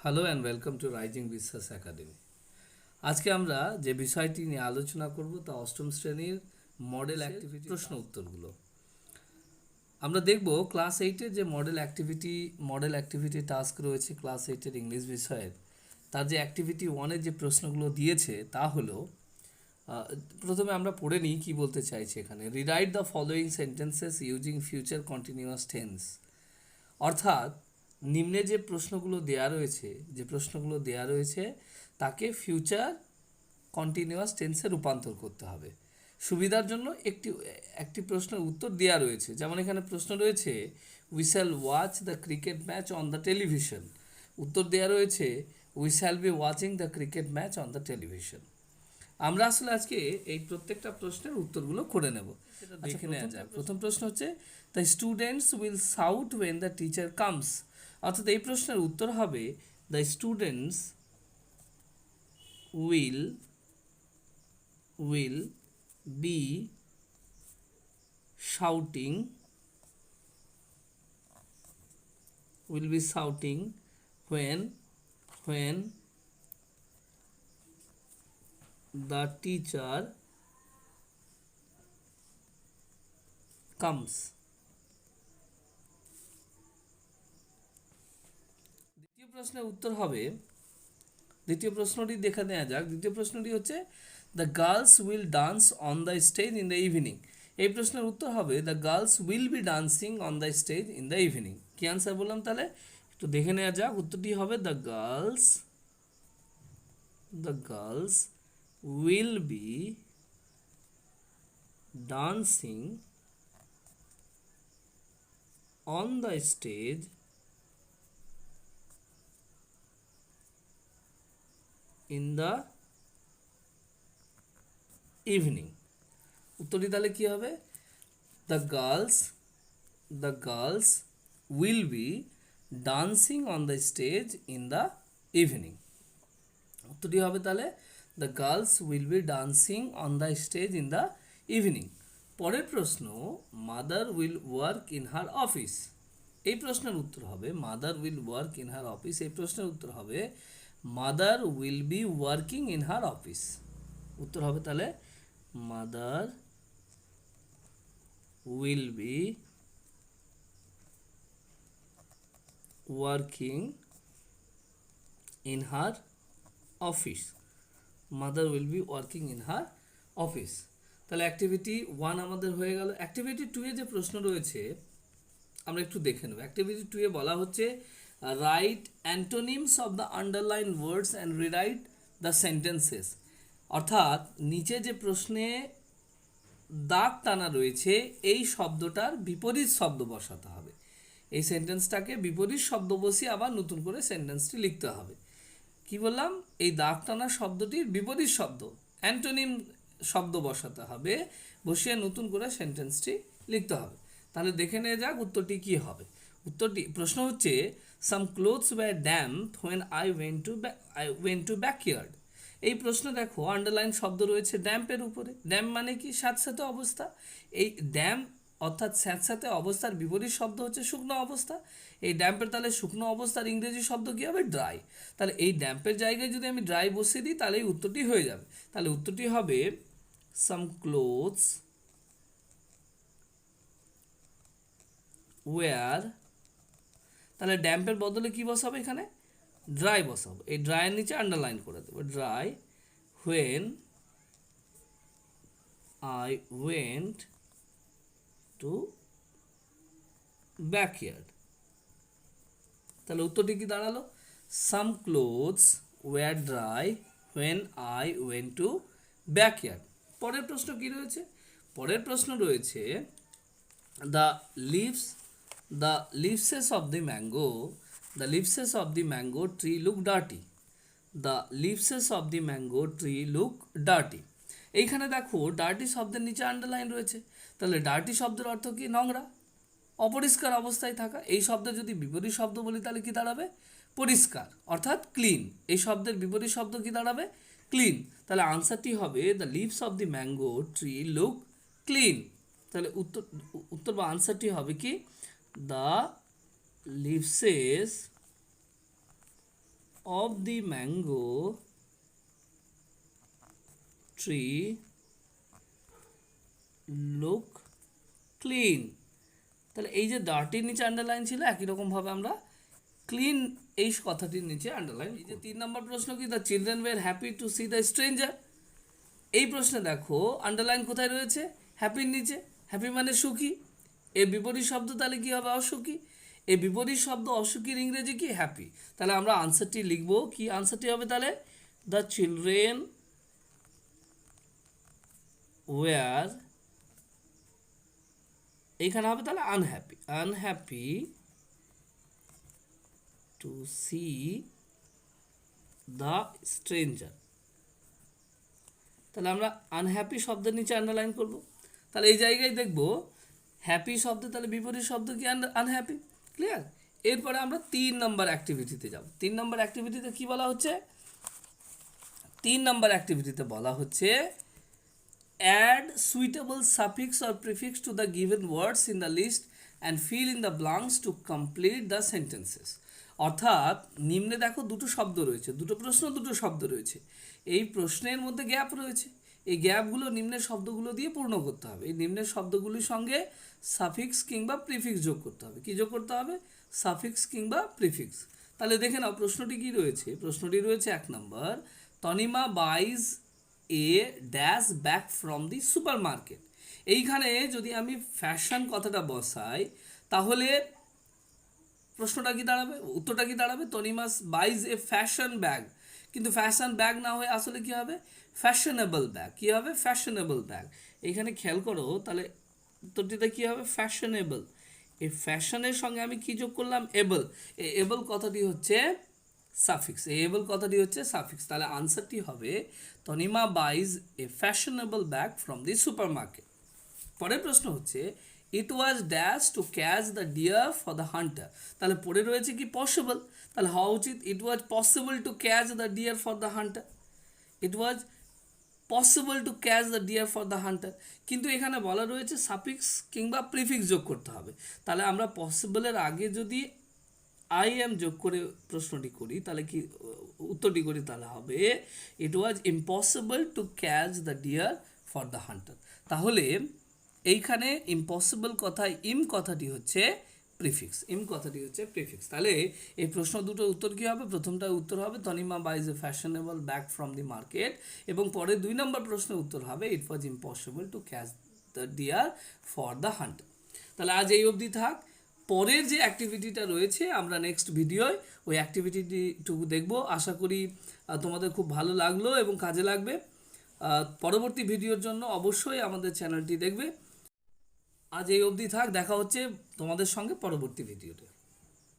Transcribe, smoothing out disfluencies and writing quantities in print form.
Hello and welcome to rising বিশ্বাস academy. আজকে আমরা যে বিষয়টি নিয়ে আলোচনা করব তা অষ্টম শ্রেণীর মডেল অ্যাক্টিভিটি প্রশ্ন উত্তরগুলো। আমরা দেখব ক্লাস এইটের যে মডেল অ্যাক্টিভিটি টাস্ক রয়েছে ক্লাস এইটের ইংলিশ বিষয়ের, তার যে অ্যাক্টিভিটি ওয়ানের যে প্রশ্নগুলো দিয়েছে তা হলো, প্রথমে আমরা পড়ে নিই কী বলতে চাইছে এখানে। Rewrite the following sentences using future continuous tense. অর্থাৎ নিম্নে যে প্রশ্নগুলো দেয়া রয়েছে তাকে ফিউচার কন্টিনিউয়াস টেন্সে রূপান্তর করতে হবে। সুবিধার জন্য একটি প্রশ্নের উত্তর দেওয়া রয়েছে, যেমন এখানে প্রশ্ন রয়েছে we shall watch the cricket match on the television. উত্তর দেওয়া রয়েছে we shall be watching the cricket match on the television. আমরা আসলে আজকে এই প্রত্যেকটা প্রশ্নের উত্তরগুলো করে নেব, সেটা দেখে নেওয়া যাক। প্রথম প্রশ্ন হচ্ছে the students will shout when the teacher comes. অর্থাৎ এই প্রশ্নের উত্তর হবে the students will be shouting when the teacher comes. দ্বিতীয় প্রশ্নটি দেখে নেওয়া যাক। দ্বিতীয় প্রশ্নটি হচ্ছে the girls will dance on the stage in the evening. এই প্রশ্নের উত্তর হবে the girls will be dancing on the stage in the evening. কি আনসার বললাম তাহলে একটু দেখে নেওয়া যাক। উত্তরটি হবে the girls will be dancing on the stage in the evening. উত্তরটি তাহলে কি হবে? the girls will be dancing on the stage in the evening. উত্তরটি হবে তাহলে the girls will be dancing on the stage in the evening. পরের প্রশ্ন mother will work in her office. এই প্রশ্নের উত্তর হবে mother will work in her office. এই প্রশ্নের উত্তর হবে mother will be working in her office. উত্তর হবে তাহলে mother will be working in her office. Mother will be working in her office. তাহলে অ্যাক্টিভিটি 1 আমাদের হয়ে গেল। অ্যাক্টিভিটি 2 এ যে প্রশ্ন রয়েছে আমরা একটু দেখে নেব। অ্যাক্টিভিটি 2 এ বলা হচ্ছে right antonyms of the underline words and rewrite the sentences. অর্থাৎ নিচে যে প্রশ্নে দাগ টানা রয়েছে এই শব্দটার বিপরীত শব্দ বসাতে হবে। এই সেন্টেন্সটাকে বিপরীত শব্দ বসিয়ে আবার নতুন করে সেন্টেন্সটি লিখতে হবে। কি বললাম? এই দাগ টানা শব্দটির বিপরীত শব্দ অ্যান্টোনিম শব্দ বসাতে হবে, বসিয়ে নতুন করে সেন্টেন্সটি লিখতে হবে। তাহলে দেখে নেওয়া যাক উত্তরটি কি হবে। প্রশ্ন হচ্ছে some clothes were damp when I went to backyard. এই প্রশ্ন দেখো আন্ডারলাইন শব্দ রয়েছে ড্যাম্পের উপরে। ড্যাম্প মানে কি? স্যাঁতস্যাঁতে অবস্থা। এই ড্যাম্প অর্থাৎ স্যাঁতস্যাঁতে অবস্থার বিপরীত শব্দ হচ্ছে শুকনো অবস্থা। এই ড্যাম্পের তাহলে শুকনো অবস্থার ইংরেজি শব্দ কী হবে? ড্রাই। তাহলে এই ড্যাম্পের জায়গায় যদি আমি ড্রাই বসিয়ে দিই তাহলে এই উত্তরটি হয়ে যাবে। তাহলে উত্তরটি হবে সাম ক্লোথস ওয়্যার, তাহলে ড্যাম্পের বদলে কি বসাবো? এখানে ড্রাই বসাবো। এই ড্রাইয়ের নিচে আন্ডারলাইন করে দেবো dry when I went to backyard. তাহলে উত্তরটি কি দাঁড়ালো? Some clothes were dry when I went to backyard. পরের প্রশ্ন কি রয়েছে? পরের প্রশ্ন রয়েছে the leaves of the mango tree look dirty. The leaves of the mango tree look dirty. এইখানে দেখো ডার্টি শব্দের নিচে আন্ডারলাইন রয়েছে। তাহলে ডার্টি শব্দের অর্থ কি? নোংরা, অপরিষ্কার অবস্থায় থাকা। এই শব্দের যদি বিপরীত শব্দ বলি তাহলে কি দাঁড়াবে? পরিষ্কার, অর্থাৎ ক্লিন। এই শব্দের বিপরীত শব্দ কি দাঁড়াবে? ক্লিন। তাহলে আনসারটি হবে the leaves of the mango tree look clean. তাহলে উত্তর বা আনসারটি হবে কি? The leaves of the mango tree look clean। তাহলে এই যে ডার্টির নিচে আন্ডারলাইন ছিল, একই রকমভাবে আমরা ক্লিন এই কথাটির নিচে আন্ডারলাইন। এই যে 3 নম্বর প্রশ্ন কি, the children were happy to see the stranger. এই প্রশ্নে দেখো আন্ডারলাইন কোথায় রয়েছে, হ্যাপির নিচে। হ্যাপি মানে সুখী, এর বিপরীত শব্দ তাহলে কি হবে, অসুখী। এই বিপরীত শব্দ অসুখীর ইংরেজি কি, হ্যাপি। তাহলে আমরা আনসারটি লিখব, কি আনসারটি হবে তাহলে, দ্য চিলড্রেন ওয়ার, এইখানে হবে তাহলে unhappy, unhappy to see the stranger. তাহলে আমরা আনহ্যাপি শব্দের নিচে আন্ডারলাইন করব। তাহলে এই জায়গায় দেখব হ্যাপি শব্দ, তাহলে বিপরীত শব্দ কি, আনহ্যাপি। ক্লিয়ার। এরপরে আমরা 3 নম্বর অ্যাক্টিভিটিতে যাব। 3 নম্বর অ্যাক্টিভিটিতে কি বলা হচ্ছে, 3 নম্বর অ্যাক্টিভিটিতে বলা হচ্ছে add suitable suffix or prefix to the given words in the list and fill in the blanks to complete the sentences। অর্থাৎ নিম্নে দেখো দুটো শব্দ রয়েছে, দুটো প্রশ্ন, দুটো শব্দ রয়েছে। এই প্রশ্নের মধ্যে গ্যাপ রয়েছে, এই গ্যাপগুলো নিম্নের শব্দগুলো দিয়ে পূর্ণ করতে হবে। এই নিম্নের শব্দগুলির সঙ্গে সাফিক্স কিংবা প্রিফিক্স যোগ করতে হবে। কি যোগ করতে হবে, সাফিক্স কিংবা প্রিফিক্স। তাহলে দেখে নাও প্রশ্নটি কি রয়েছে। প্রশ্নটি রয়েছে 1 নম্বর, Tanima buys a dash bag from the supermarket. এইখানে যদি আমি ফ্যাশন কথাটা বসাই তাহলে প্রশ্নটা কি দাঁড়াবে, উত্তরটা কি দাঁড়াবে, তনিমাস বাইজ এ ফ্যাশন ব্যাগ। কিন্তু ফ্যাশন ব্যাগ না হয়ে আসলে কি হবে, ফ্যাশনেবল ব্যাগ। কি হবে, ফ্যাশনেবল ব্যাগ। এইখানে খেয়াল করো, তাহলে উত্তরটিতে কি হবে, ফ্যাশনেবল। এই ফ্যাশনের সঙ্গে আমি কি যোগ করলাম, এবল। এই এবল কথাটি হচ্ছে সাফিক্স, এই এবল কথাটি হচ্ছে সাফিক্স। তাহলে আনসারটি হবে Tanima buys a fashionable bag from the supermarket. পরের প্রশ্ন হচ্ছে it was dash to catch the deer for the hunter. তাহলে পড়ে রয়েছে কি, পসিবল। তাহলে হওয়া উচিত it was possible to catch the deer for the hunter. It was possible to catch the deer for the hunter. কিন্তু এখানে বলা রয়েছে সাফিক্স কিংবা প্রিফিক্স যোগ করতে হবে। তাহলে আমরা পসিবলের আগে যদি আই এম যোগ করে প্রশ্নটি করি, তাহলে কি উত্তরটি করি, তাহলে হবে it was impossible to catch the deer for the hunter. তাহলে এইখানে ইম্পসিবল কথায় ইম কথাটি হচ্ছে প্রিফিক্স, ইম কথাটি হচ্ছে প্রিফিক্স। তাহলে এই প্রশ্ন দুটোর উত্তর কী হবে, প্রথমটার উত্তর হবে Tanima buys a fashionable bag from the market, এবং পরে 2 নম্বর প্রশ্নের উত্তর হবে it was impossible to catch the deer for the hunter. তাহলে আজ এই অবধি থাক। পরের যে অ্যাক্টিভিটিটা রয়েছে আমরা নেক্সট ভিডিওয় ওই অ্যাক্টিভিটিটুকু দেখব। আশা করি তোমাদের খুব ভালো লাগলো এবং কাজে লাগবে। পরবর্তী ভিডিওর জন্য অবশ্যই আমাদের চ্যানেলটি দেখবে। আজ এই অবধি থাক, দেখা হচ্ছে তোমাদের সঙ্গে পরবর্তী ভিডিওতে।